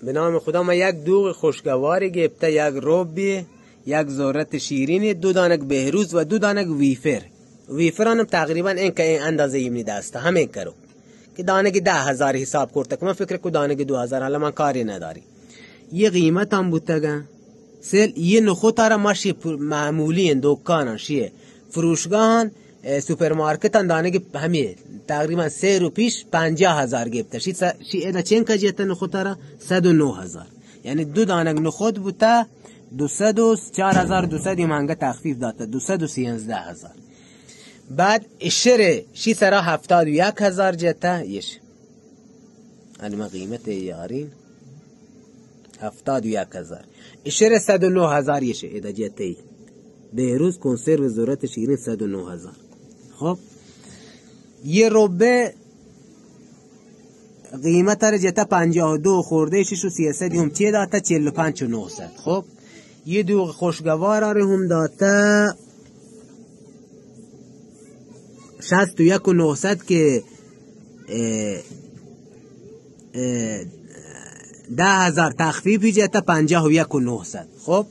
به نام خدا ما یک دوغ خوشگواری گرفته، یک ربی، یک ذرت شیرین، 2 دانه بهروز و 2 دانه ویفر. ویفرانم تقریبا این که این اندازه ایمنی دسته همین کرو که دانه 10,000 حساب کرده که من فکر کو دانه 2,000 حالا من کاری نداری. یه قیمت هم بودتگه سل یه نخوت را ماشی معمولی دکانان شیه فروشگاهان سوپرمارکتان دانه همه تقریبا 3 رو پیش 50,000 گرفته. شی اینا چند کجیت نخوت را 109,000. یعنی 2 دانه نخوت بوده 204,200 منگه تخفیف داده 213,000. بعد اشره شی سرا 71,000 جته یش انما قیمت یارین 71,000 اشره 109,000 یشه ایده جته بهروز کنسرو ذرت شیرین 109,000. خب یه ربه قیمت را جته 52 خورده 6 و 33 هم چیه داته 45,900. خب یه دوغ خوشگوار را هم داته 61,900 که 10,000 تخفیفی جته 51,900. خب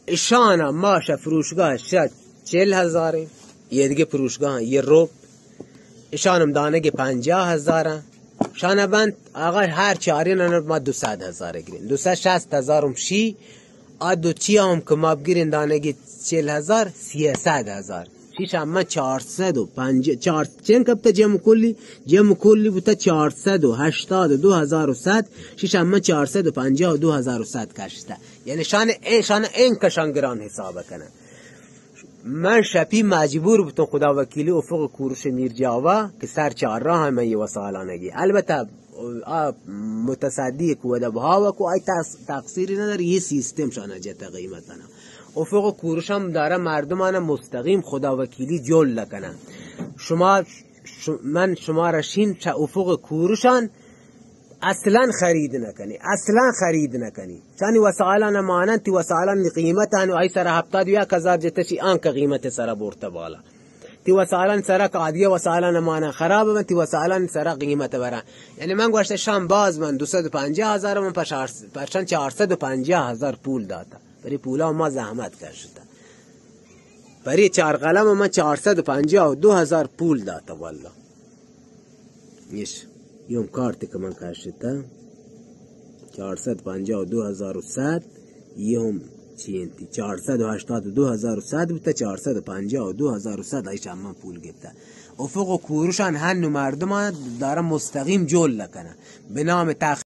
اشانا ماشه فروشگاه شد 40,000. یه دیگه فروشگاه یه رب اشانم دانه 50,000. شانه بند آقا هر چاری ننر ما 200,000 گیرین 260,000 هم شی آدو چی هم که ما بگیرین دانه 40,000 300,000 شیش اما 450 چند کبتا جمع کلی بوده 482,100 شیش اما 452,100 کشته. یعنی شان این کشان گران حساب کنه. من شپی مجبور بودم خدا وکیلی افق کوروش میرجاوا که سر 4 راه همه یه وسالانگی البته متصدی کو دبها و کو ای تقصیری نداره یه سیستم شانه جت قیمتنا افق کوروش هم داره مردمان مستقیم خدا وکیلی جل لکنن. من شما رشین چه افق کوروشان اصلا خرید نکنی چانی وسائلان مانند تی وسائلان قیمتان و ای سر 71,000 جتشی آن که قیمت سر برته بالا تی وسائلان سر قادیه وسائلان مانند خراب من تی وسائلان سر قیمت برن. یعنی من گوشت شام باز من 250,000 من پرشان 450,000 پول داده بری پولا ما زحمت کشیده بری 4 قلم من 452,000 پول داده والله نیش یوم کارتی که من کشیده 452,100 یوم چینتی 482,100 بوده 452,100 ایش هم من پول گفته. افق و کوروشان هنو مردمان داره مستقیم جل لکنه به نام